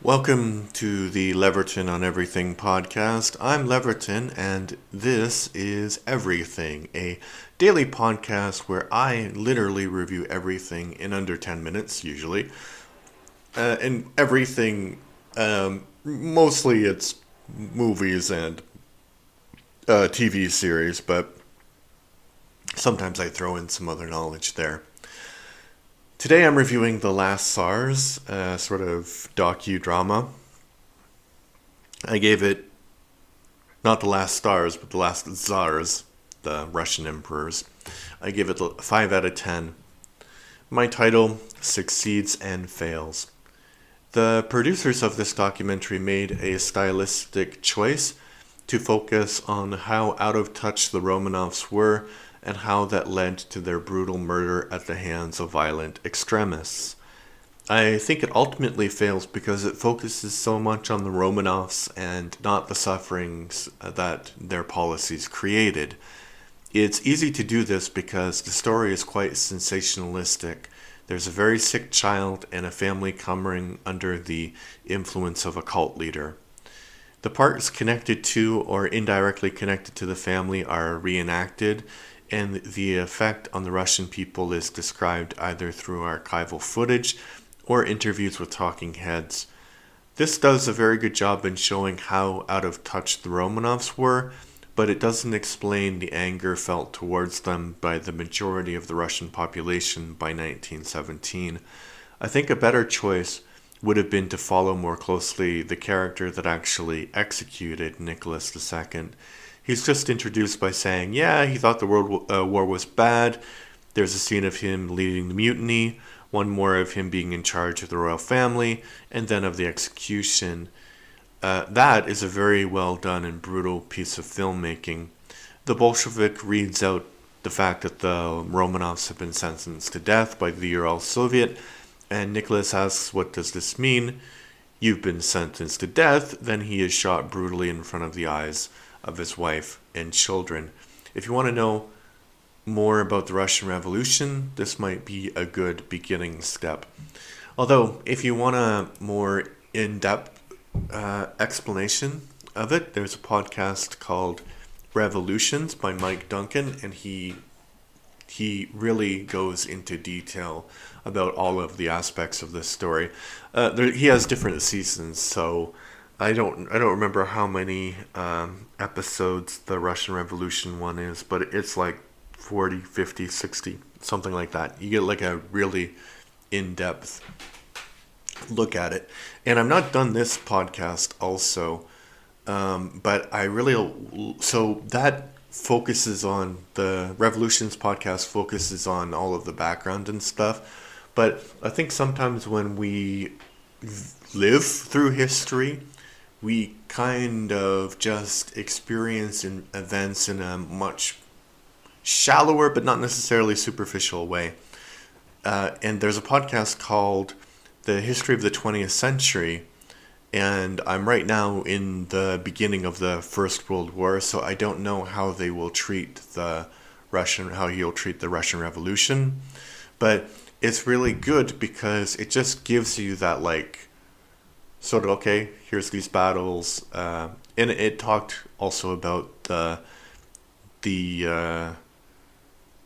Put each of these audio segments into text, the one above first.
Welcome to the Leverton on Everything podcast. I'm Leverton, and this is Everything, a daily podcast where I literally review everything in under 10 minutes, usually. And everything, mostly it's movies and TV series, but sometimes I throw in some other knowledge there. Today I'm reviewing The Last Czars, a sort of docudrama. I gave it, not The Last Stars, but The Last Czars, the Russian emperors. I give it 5 out of 10. My title, Succeeds and Fails. The producers of this documentary made a stylistic choice to focus on how out of touch the Romanovs were and how that led to their brutal murder at the hands of violent extremists. I think it ultimately fails because it focuses so much on the Romanovs and not the sufferings that their policies created. It's easy to do this because the story is quite sensationalistic. There's a very sick child and a family coming under the influence of a cult leader. The parts connected to or indirectly connected to the family are reenacted, and the effect on the Russian people is described either through archival footage or interviews with talking heads. This does a very good job in showing how out of touch the Romanovs were, but it doesn't explain the anger felt towards them by the majority of the Russian population by 1917. I think a better choice would have been to follow more closely the character that actually executed Nicholas II. He's just introduced by saying, yeah, he thought the World War was bad. There's a scene of him leading the mutiny, one more of him being in charge of the royal family, and then of the execution. That is a very well done and brutal piece of filmmaking. The Bolshevik reads out the fact that the Romanovs have been sentenced to death by the Ural Soviet, and Nicholas asks, what does this mean? You've been sentenced to death. Then he is shot brutally in front of the eyes of his wife and children. If you want to know more about the Russian Revolution, this might be a good beginning step. Although, if you want a more in-depth explanation of it, there's a podcast called Revolutions by Mike Duncan, and he really goes into detail about all of the aspects of this story. He has different seasons, so I don't remember how many episodes the Russian Revolution one is, but it's like 40, 50, 60, something like that. You get like a really in-depth look at it. And I'm not done this podcast also, but I really, so that focuses on, the Revolutions podcast focuses on all of the background and stuff. But I think sometimes when we live through history, we kind of just experience events in a much shallower but not necessarily superficial way. And there's a podcast called The History of the 20th Century, and I'm right now in the beginning of the First World War, so I don't know how they will treat how he'll treat the Russian Revolution. But it's really good because it just gives you that, like, sort of, okay, here's these battles, and it talked also about the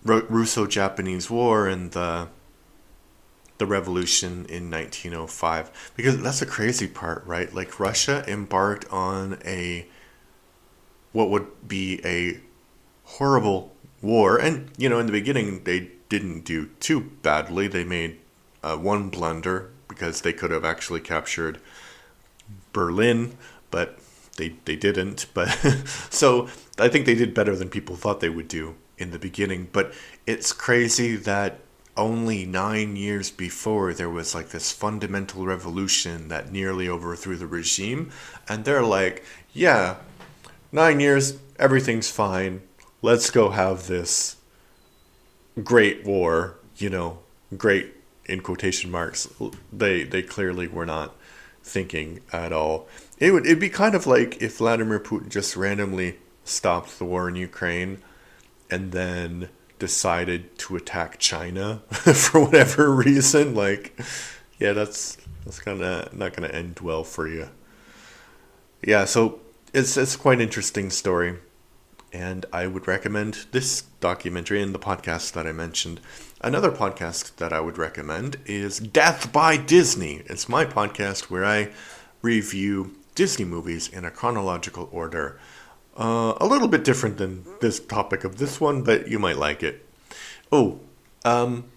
Russo-Japanese War and the revolution in 1905, because that's the crazy part, right? Like, Russia embarked on what would be a horrible war, and in the beginning they didn't do too badly. They made one blunder because they could have actually captured Berlin, but they didn't. But so I think they did better than people thought they would do in the beginning. But it's crazy that only 9 years before there was like this fundamental revolution that nearly overthrew the regime, and they're like, yeah, 9 years, everything's fine, let's go have this great war, great in quotation marks. They clearly were not thinking at all. It'd be kind of like if Vladimir Putin just randomly stopped the war in Ukraine and then decided to attack China for whatever reason. Like, yeah, that's That's kind of not gonna end well for you. Yeah, so it's quite an interesting story, and I would recommend this documentary and the podcast that I mentioned. Another podcast that I would recommend is Death by Disney. It's my podcast where I review Disney movies in a chronological order. A little bit different than this topic of this one, but you might like it. Oh, I'm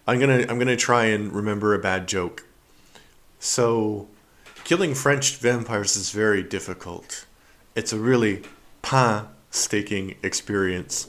gonna try and remember a bad joke. So, killing French vampires is very difficult. It's a really painstaking experience.